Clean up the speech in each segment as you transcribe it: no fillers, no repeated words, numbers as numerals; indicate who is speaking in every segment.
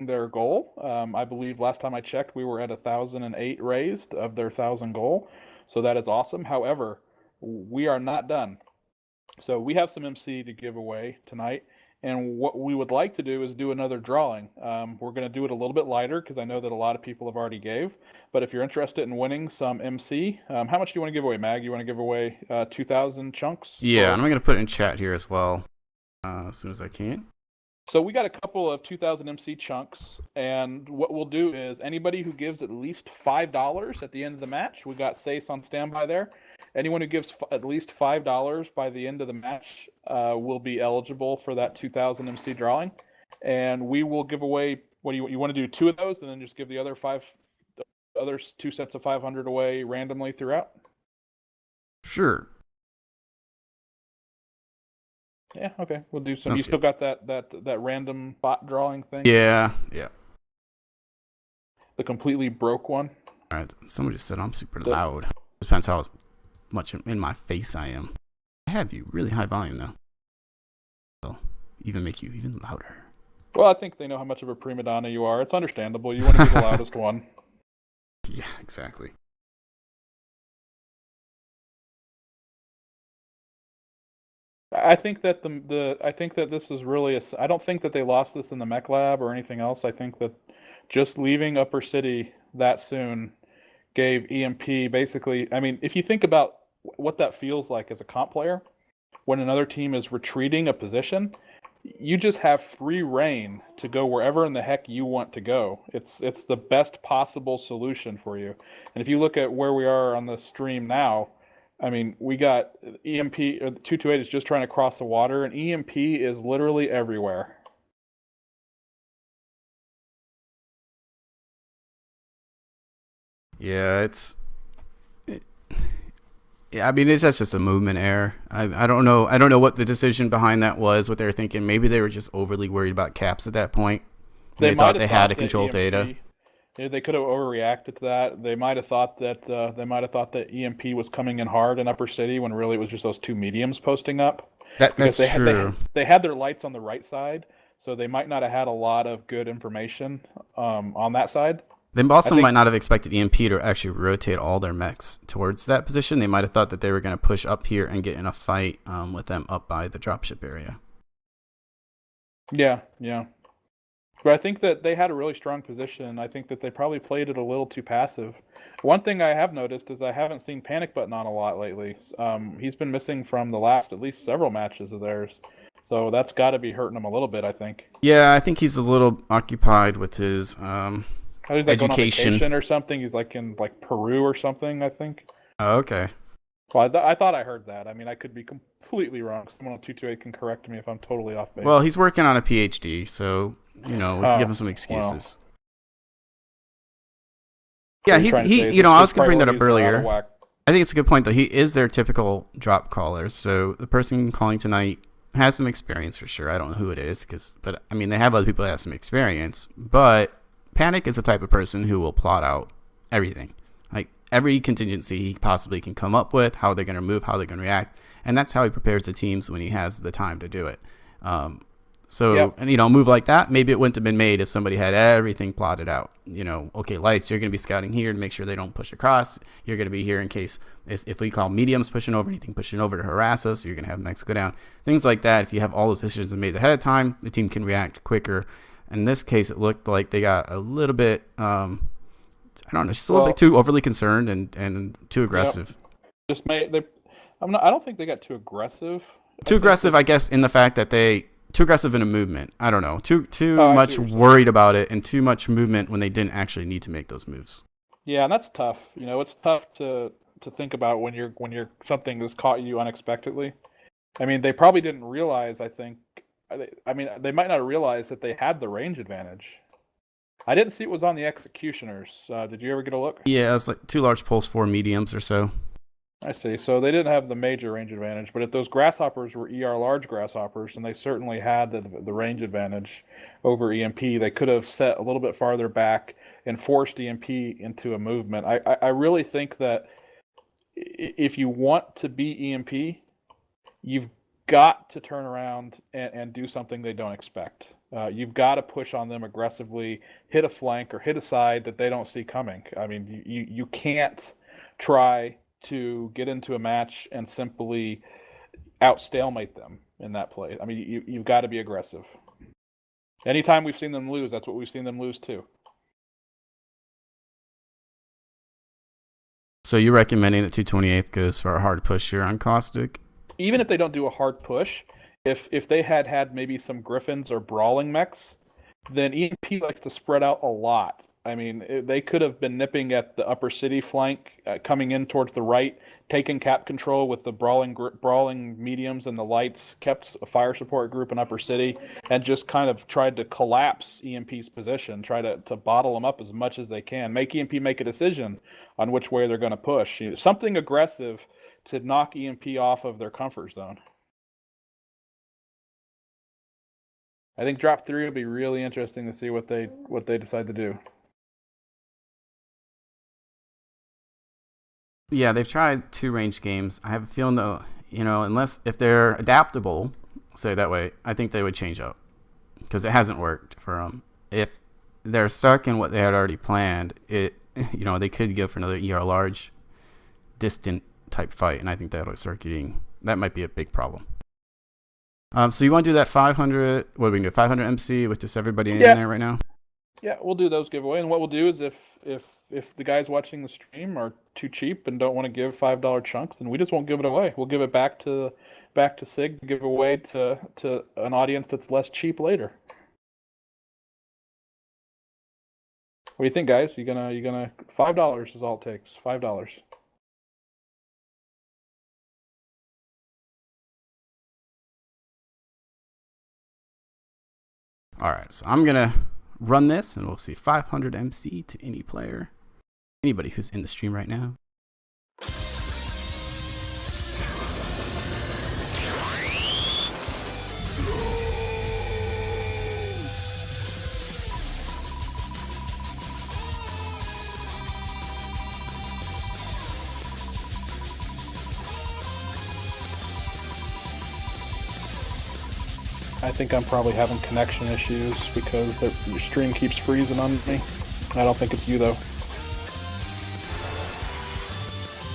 Speaker 1: their goal. I believe last time I checked, we were at 1,008 raised of their 1,000 goal. So that is awesome. However, we are not done. So we have some MC to give away tonight. And what we would like to do is do another drawing. We're going to do it a little bit lighter because I know that a lot of people have already gave. But if you're interested in winning some MC, how much do you want to give away, Mag? You want to give away 2,000 chunks?
Speaker 2: Yeah, and
Speaker 1: Or
Speaker 2: I'm gonna put it in chat here as well as soon as I can.
Speaker 1: So we got a couple of 2,000 MC chunks, and what we'll do is anybody who gives at least $5 at the end of the match, we got Sace on standby there. Anyone who gives at least $5 by the end of the match will be eligible for that 2,000 MC drawing, and we will give away. What do you want to do? Two of those, and then just give the other two sets of 500 away randomly throughout.
Speaker 2: Sure.
Speaker 1: Yeah, okay, we'll do some.
Speaker 2: Sounds
Speaker 1: You still
Speaker 2: good.
Speaker 1: got that random bot drawing thing,
Speaker 2: Yeah, yeah.
Speaker 1: the completely broke one.
Speaker 2: All right. Somebody just said I'm super
Speaker 1: The,
Speaker 2: loud. Depends how much in my face I am. I have you really high volume though. So even make you even louder.
Speaker 1: Well, I think they know how much of a prima donna you are. It's understandable. You want to be the loudest one.
Speaker 2: Yeah, exactly.
Speaker 1: I think that I think that this is really I don't think that they lost this in the mech lab or anything else. I think that just leaving Upper City that soon gave EMP basically. I mean, if you think about what that feels like as a comp player, when another team is retreating a position, you just have free reign to go wherever in the heck you want to go. It's the best possible solution for you. And if you look at where we are on the stream now, I mean, we got EMP or 228 is just trying to cross the water, and EMP is literally everywhere.
Speaker 2: Yeah, yeah, I mean, that's just a movement error. I don't know. I don't know what the decision behind that was. What they were thinking. Maybe they were just overly worried about caps at that point. And
Speaker 1: They
Speaker 2: they
Speaker 1: might
Speaker 2: thought
Speaker 1: have
Speaker 2: they had
Speaker 1: thought
Speaker 2: to
Speaker 1: that
Speaker 2: control theta.
Speaker 1: EMP. They could have overreacted to that. They might have thought that EMP was coming in hard in Upper City when really it was just those two mediums posting up, because
Speaker 2: That's true.
Speaker 1: they had their lights on the right side, so they might not have had a lot of good information on that side.
Speaker 2: They
Speaker 1: I
Speaker 2: also
Speaker 1: think
Speaker 2: might not have expected EMP to actually rotate all their mechs towards that position. They might have thought that they were going to push up here and get in a fight with them up by the dropship area.
Speaker 1: yeah, yeah. But I think that they had a really strong position. I think that they probably played it a little too passive. One thing I have noticed is I haven't seen Panic Button on a lot lately. He's been missing from the last at least several matches of theirs. So that's got to be hurting him a little bit, I think.
Speaker 2: Yeah, I think he's a little occupied with his
Speaker 1: Oh, he's like going on
Speaker 2: education.
Speaker 1: vacation or something. He's like in like Peru or something, I think.
Speaker 2: Oh, okay.
Speaker 1: Well, I thought I heard that. I mean, I could be completely wrong. Someone on 228 can correct me if I'm totally off base.
Speaker 2: Well, he's working on a PhD, so we can give him
Speaker 1: Oh,
Speaker 2: some
Speaker 1: well.
Speaker 2: excuses.
Speaker 1: So
Speaker 2: Yeah,
Speaker 1: you're trying to
Speaker 2: he.
Speaker 1: say
Speaker 2: You know, I
Speaker 1: his
Speaker 2: was gonna bring that up
Speaker 1: priorities are out of
Speaker 2: earlier.
Speaker 1: whack.
Speaker 2: I think it's a good point though. He is their typical drop caller, so the person calling tonight has some experience for sure. I don't know who it is, but I mean they have other people that have some experience. But Panic is the type of person who will plot out everything, like every contingency he possibly can come up with, how they're going to move, how they're going to react, and that's how he prepares the teams when he has the time to do it. Um, so,
Speaker 1: Yep.
Speaker 2: and a move like that, maybe it wouldn't have been made if somebody had everything plotted out. Okay, lights, you're going to be scouting here to make sure they don't push across. You're going to be here in case if we call mediums pushing over, anything pushing over to harass us. You're going to have mechs go down. Things like that. If you have all those decisions made ahead of time, the team can react quicker. In this case, it looked like they got a little bit, I don't know, just a little bit
Speaker 1: Well,
Speaker 2: too overly concerned and too
Speaker 1: yep.
Speaker 2: aggressive.
Speaker 1: Just made they. I'm not. I don't think they got too aggressive. I
Speaker 2: Too
Speaker 1: think
Speaker 2: aggressive,
Speaker 1: that.
Speaker 2: I guess, in the fact that they too aggressive in a movement. I don't know. Too
Speaker 1: Oh, I see
Speaker 2: much
Speaker 1: what you're saying.
Speaker 2: worried about it and too much movement when they didn't actually need to make those moves.
Speaker 1: Yeah, and that's tough. It's tough to think about when you're something that's caught you unexpectedly. I mean, they probably didn't realize. I think. I mean, they might not have realized that they had the range advantage. I didn't see it was on the executioners. Did you ever get a look?
Speaker 2: Yeah, it's like two large pulls, four mediums or so.
Speaker 1: I see. So they didn't have the major range advantage, but if those grasshoppers were ER large grasshoppers, and they certainly had the range advantage over EMP, they could have set a little bit farther back and forced EMP into a movement. I really think that if you want to beat EMP, you've got to turn around and do something they don't expect. You've got to push on them aggressively, hit a flank or hit a side that they don't see coming. I mean, you can't try to get into a match and simply out stalemate them in that play. I mean, you've got to be aggressive. Anytime we've seen them lose, that's what we've seen them lose too.
Speaker 2: So you're recommending that 228th goes for a hard push here on Caustic?
Speaker 1: Even if they don't do a hard push, if they had maybe some Griffins or brawling mechs, then EMP likes to spread out a lot. I mean, they could have been nipping at the upper city flank, coming in towards the right, taking cap control with the brawling mediums and the lights, kept a fire support group in upper city, and just kind of tried to collapse EMP's position, try to bottle them up as much as they can, make EMP make a decision on which way they're going to push. Something aggressive to knock EMP off of their comfort zone. I think drop 3 will be really interesting to see what they decide to do.
Speaker 2: Yeah, they've tried 2 range games. I have a feeling though, unless if they're adaptable, say that way, I think they would change up because it hasn't worked for them. If they're stuck in what they had already planned, they could go for another large, distant type fight, and I think that might be a big problem. So you want to do that 500? What are we gonna do? 500 MC with just everybody in there right now?
Speaker 1: Yeah, we'll do those giveaway. And what we'll do is if the guys watching the stream are too cheap and don't want to give $5 chunks, then we just won't give it away. We'll give it back to Sig to give away to an audience that's less cheap later. What do you think, guys? You gonna $5 is all it takes. $5.
Speaker 2: All right, so I'm gonna run this, and we'll see 500 MC to any player, anybody who's in the stream right now.
Speaker 1: I think I'm probably having connection issues because the stream keeps freezing on me. I don't think it's you though.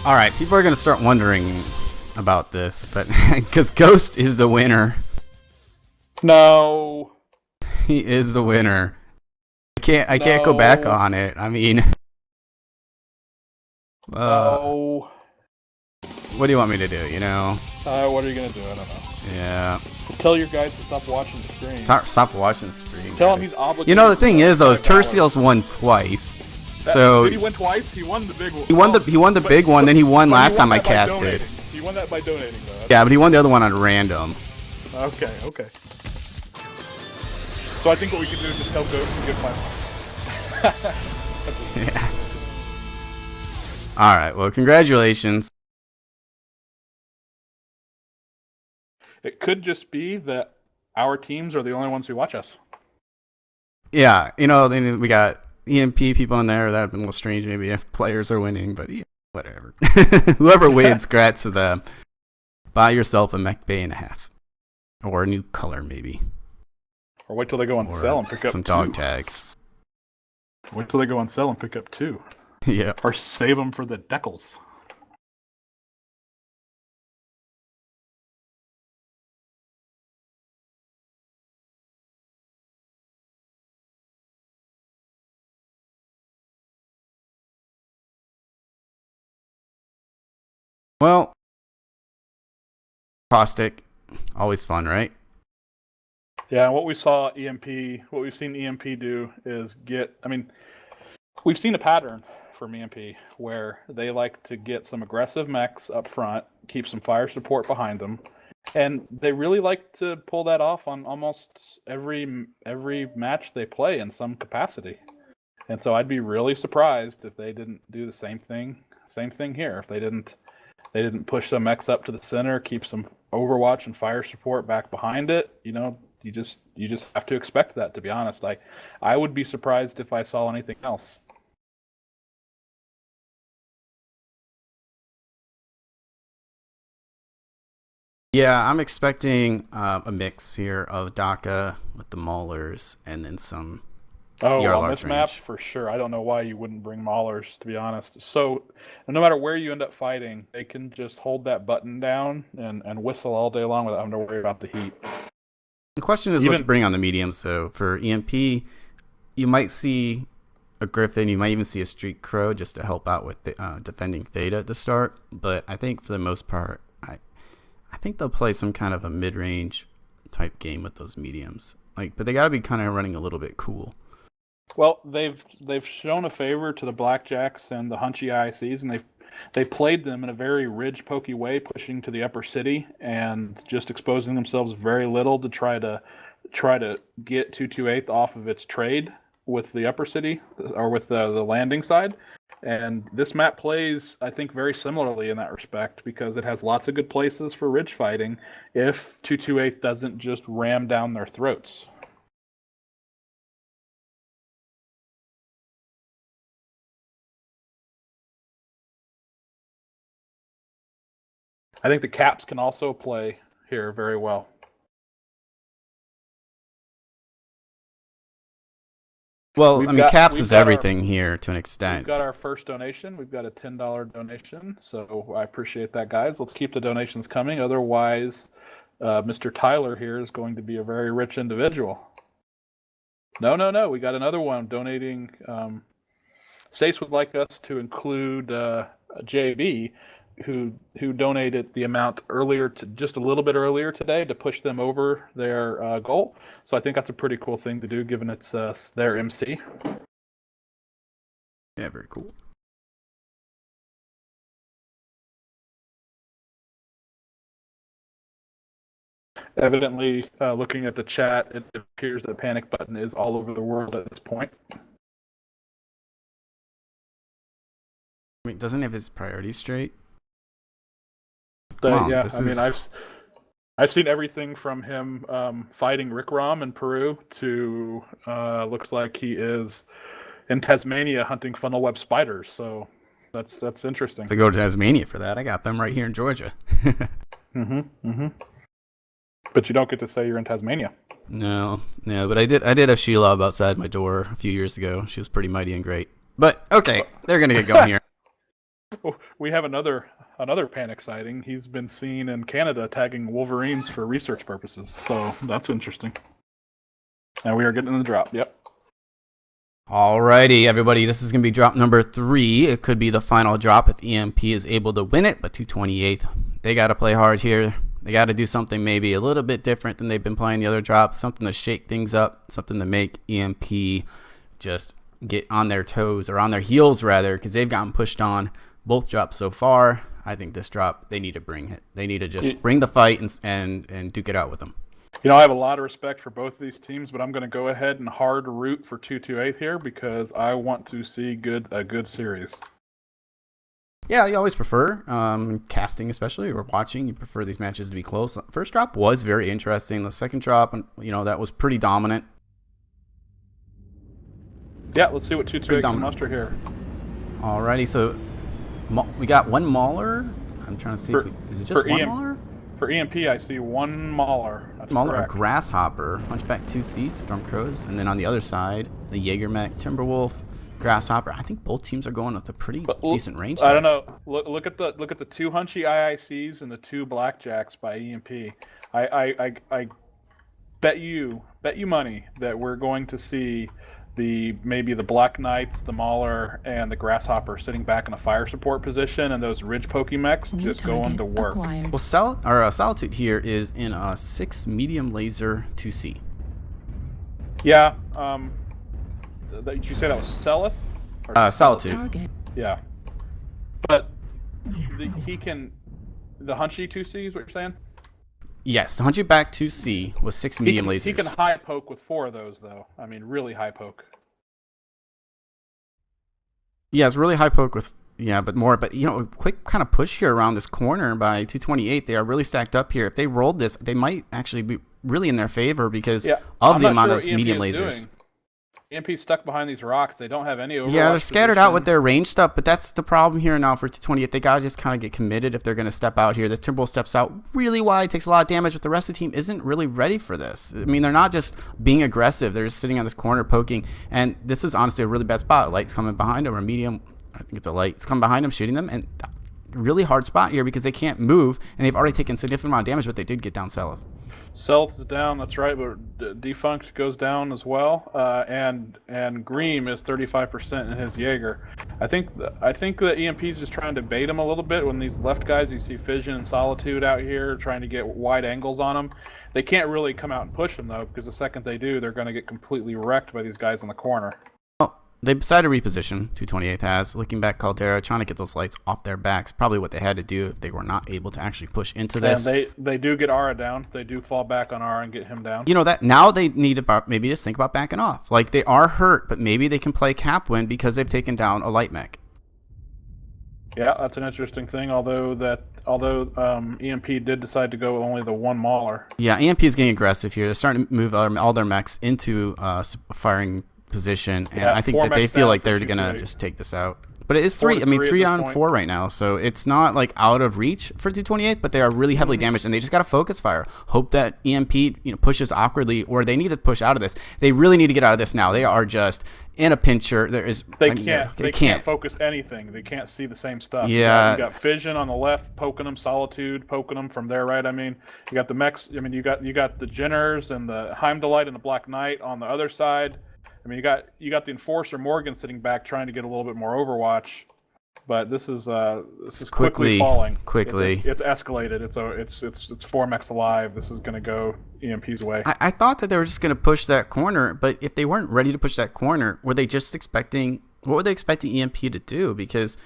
Speaker 2: All right, people are gonna start wondering about this, but because Ghost is the winner.
Speaker 1: No.
Speaker 2: He is the winner. I can't go back on it. I mean,
Speaker 1: no.
Speaker 2: What do you want me to do?
Speaker 1: What are you gonna do? I don't know.
Speaker 2: Yeah.
Speaker 1: Tell your guys to stop watching the stream.
Speaker 2: Stop watching the stream.
Speaker 1: Tell him he's obligated.
Speaker 2: The thing is, though, is Terciel's won twice. So
Speaker 1: did he win twice? He won the big one.
Speaker 2: He won the big one, then he won last time I casted.
Speaker 1: He won that by donating, though.
Speaker 2: Yeah, but he won the other one on random.
Speaker 1: Okay. So I think what we can do is just tell Ghost to give my
Speaker 2: Yeah. All right. Well, congratulations.
Speaker 1: It could just be that our teams are the only ones who watch us.
Speaker 2: Yeah, then we got EMP people in there. That would be a little strange maybe if players are winning, but yeah, whatever. Whoever wins, congrats to them. Buy yourself a mech bay and a half. Or a new color, maybe.
Speaker 1: Or wait till they go on sale and pick up
Speaker 2: some dog tags.
Speaker 1: Wait till they go on sale and pick up 2.
Speaker 2: Yeah.
Speaker 1: Or save them for the decals.
Speaker 2: Well, Caustic, always fun, right?
Speaker 1: Yeah, what we've seen EMP do is we've seen a pattern from EMP where they like to get some aggressive mechs up front, keep some fire support behind them, and they really like to pull that off on almost every match they play in some capacity. And so I'd be really surprised if they didn't do the same thing here. If they didn't push some mechs up to the center, keep some Overwatch and fire support back behind it. You just have to expect that, to be honest. I would be surprised if I saw anything else.
Speaker 2: Yeah, I'm expecting a mix here of DACA with the Maulers and then some
Speaker 1: Oh,
Speaker 2: ER
Speaker 1: on
Speaker 2: large
Speaker 1: this map,
Speaker 2: range.
Speaker 1: for sure. I don't know why you wouldn't bring Maulers, to be honest. So, no matter where you end up fighting, they can just hold that button down and whistle all day long without having to worry about the heat.
Speaker 2: The question is what to
Speaker 1: Even
Speaker 2: bring on the medium. So for EMP, you might see a Griffin, you might even see a Street Crow just to help out with the, defending Theta at the start. But I think for the most part, I think they'll play some kind of a mid-range type game with those mediums. Like, but they got to be kind of running a little bit cool.
Speaker 1: Well, they've shown a favor to the Blackjacks and the Hunchy ICs, and they played them in a very ridge pokey way, pushing to the upper city and just exposing themselves very little to try to get 228 off of its trade with the upper city or with the landing side. And this map plays, I think, very similarly in that respect because it has lots of good places for ridge fighting if 228 doesn't just ram down their throats. I think the caps can also play here very well.
Speaker 2: Well, I mean, caps
Speaker 1: we've
Speaker 2: is
Speaker 1: got
Speaker 2: everything here to an
Speaker 1: we've
Speaker 2: extent.
Speaker 1: got our first donation. We've got a $10 donation, so I appreciate that, guys. Let's keep the donations coming. Otherwise, Mr. Tyler here is going to be a very rich individual. No. We got another one donating. Stace would like us to include JB, who donated the amount earlier, to just a little bit earlier today, to push them over their goal. So I think that's a pretty cool thing to do, given it's their MC.
Speaker 2: Yeah, very cool.
Speaker 1: Evidently, looking at the chat, it appears that panic button is all over the world at this point.
Speaker 2: I mean, doesn't he have his priorities straight?
Speaker 1: But
Speaker 2: Wow,
Speaker 1: yeah,
Speaker 2: this
Speaker 1: I mean,
Speaker 2: is
Speaker 1: I've seen everything from him fighting Rick Rom in Peru to looks like he is in Tasmania hunting funnel web spiders. So that's interesting.
Speaker 2: to go to Tasmania for that. I got them right here in Georgia.
Speaker 1: But you don't get to say you're in Tasmania.
Speaker 2: No, but I did have Sheila outside my door a few years ago. She was pretty mighty and great. But okay, they're gonna get going here.
Speaker 1: We have another panic sighting. He's been seen in Canada tagging wolverines for research purposes. So that's interesting. And we are getting the drop. Yep.
Speaker 2: Alrighty, everybody, this is going to be drop number 3. It could be the final drop if EMP is able to win it, but 228th, they got to play hard here. They got to do something maybe a little bit different than they've been playing the other drops, something to shake things up, something to make EMP just get on their toes, or on their heels rather, because they've gotten pushed on both drops so far. I think this drop, they need to bring it. They need to just bring the fight and duke it out with them.
Speaker 1: You know, I have a lot of respect for both of these teams, but I'm going to go ahead and hard root for 228 here because I want to see a good series.
Speaker 2: Yeah, you always prefer, casting especially, or watching, you prefer these matches to be close. First drop was very interesting. The second drop, that was pretty dominant.
Speaker 1: Yeah, let's see what 228 can muster here.
Speaker 2: Alrighty, so we got one Mauler. I'm trying to see, is it just one Mauler?
Speaker 1: For EMP, I see one Mauler.
Speaker 2: Mauler, a Grasshopper, Hunchback 2C, Storm Crows, and then on the other side, the Jaegermech, Timberwolf, Grasshopper. I think both teams are going with a pretty decent range.
Speaker 1: I don't know. Look at the 2 Hunchy IICs and the 2 Blackjacks by EMP. I bet you money that we're going to see maybe the Black Knights, the Mauler, and the Grasshopper sitting back in a fire support position, and those ridge pokey mechs just going to work.
Speaker 2: Well, Solitude here is in a 6 medium laser 2C.
Speaker 1: Yeah. Did you say that was Selith?
Speaker 2: Solitude.
Speaker 1: Yeah. But the Hunchy 2C is what you're saying?
Speaker 2: Yes, the Hunchback 2C with 6 medium lasers.
Speaker 1: He can high poke with 4 of those, though. I mean, really high poke.
Speaker 2: Yeah, it's really high poke with, but quick kind of push here around this corner by 228. They are really stacked up here. If they rolled this, they might actually be really in their favor because of the amount of medium lasers.
Speaker 1: EMP stuck behind these rocks. They don't have any Overwatch
Speaker 2: Yeah, they're scattered out with
Speaker 1: position.
Speaker 2: their range stuff, but that's the problem here now for 228. They gotta just kind of get committed if they're gonna step out here. The Timberwolf steps out really wide, takes a lot of damage, but the rest of the team isn't really ready for this. I mean, they're not just being aggressive; they're just sitting on this corner poking, and this is honestly a really bad spot. Light's coming behind them, or medium. I think it's a light. It's coming behind them, shooting them, and really hard spot here because they can't move, and they've already taken a significant amount of damage, but they did get down Selith.
Speaker 1: Selth is down, that's right, but Defunct goes down as well, and Greem is 35% in his Jaeger. I think that EMP is just trying to bait him a little bit. When these left guys, you see Fission and Solitude out here trying to get wide angles on him. They can't really come out and push him though, because the second they do, they're going to get completely wrecked by these guys in the corner.
Speaker 2: They decided to reposition. 228 has. Looking back, Caldera trying to get those lights off their backs. Probably what they had to do if they were not able to actually push into this.
Speaker 1: And they do get Ara down. They do fall back on Ara and get him down.
Speaker 2: You know that now they need to maybe just think about backing off. Like they are hurt, but maybe they can play cap win because they've taken down a light mech.
Speaker 1: Yeah, that's an interesting thing. Although EMP did decide to go with only the one Mauler.
Speaker 2: Yeah, EMP is getting aggressive here. They're starting to move all their mechs into firing position, and I think that they feel like they're gonna just take this out. But it is three on four right now, so it's not like out of reach for 228, but they are really heavily damaged, and they just got to focus fire. Hope that EMP pushes awkwardly, or they need to push out of this. They really need to get out of this now. They are just in a pincher.
Speaker 1: They can't focus anything. They can't see the same stuff.
Speaker 2: Yeah,
Speaker 1: you got Fission on the left poking them, Solitude poking them from there, right? I mean, you got the mechs. I mean, you got the Jenners and the Heimdallite and the Black Knight on the other side. I mean, you got the Enforcer Morgan sitting back trying to get a little bit more Overwatch, but this is quickly falling. It's escalated. It's 4 mechs alive. This is going to go EMP's way.
Speaker 2: I thought that they were just going to push that corner, but if they weren't ready to push that corner, were they just expecting? What were they expecting EMP to do? Because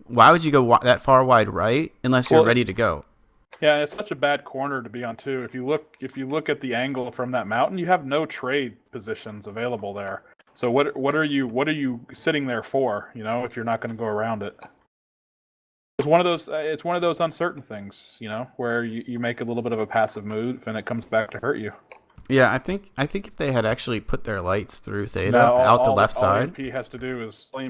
Speaker 2: why would you go that far wide right unless you're ready to go?
Speaker 1: Yeah, it's such a bad corner to be on too. If you look at the angle from that mountain, you have no trade positions available there. So what are you sitting there for? If you're not going to go around it. It's one of those uncertain things, where you make a little bit of a passive move and it comes back to hurt you.
Speaker 2: Yeah, I think if they had actually put their lights through Theta out the left side,
Speaker 1: all EMP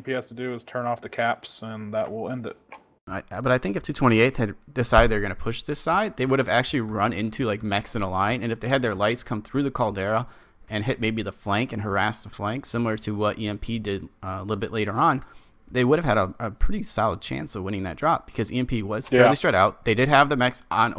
Speaker 1: has to do is turn off the caps, and that will end it.
Speaker 2: But I think if 228 had decided they're going to push this side, they would have actually run into like mechs in a line, and if they had their lights come through the Caldera and hit maybe the flank and harass the flank, similar to what EMP did a little bit later on, they would have had a pretty solid chance of winning that drop because EMP was fairly spread out. They did have the mechs on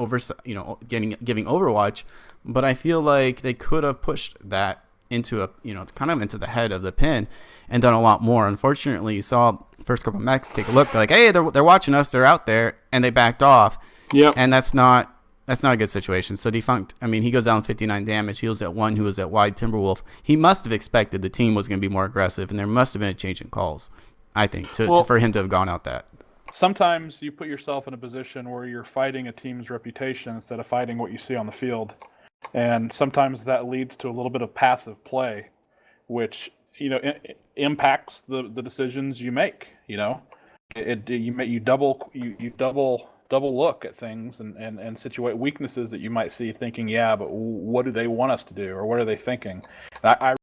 Speaker 2: giving Overwatch, but I feel like they could have pushed that into kind of into the head of the pin and done a lot more. Unfortunately, you saw first couple of mechs take a look. They're like, hey, they're watching us. They're out there, and they backed off.
Speaker 1: Yep.
Speaker 2: And that's not a good situation. So Defunct, I mean, he goes down 59 damage. He was at one who was at wide Timberwolf. He must have expected the team was going to be more aggressive, and there must have been a change in calls, I think, for him to have gone out that.
Speaker 1: Sometimes you put yourself in a position where you're fighting a team's reputation instead of fighting what you see on the field. And sometimes that leads to a little bit of passive play, which impacts the decisions you make. You double look at things and situate weaknesses that you might see, thinking, yeah, but what do they want us to do, or what are they thinking? I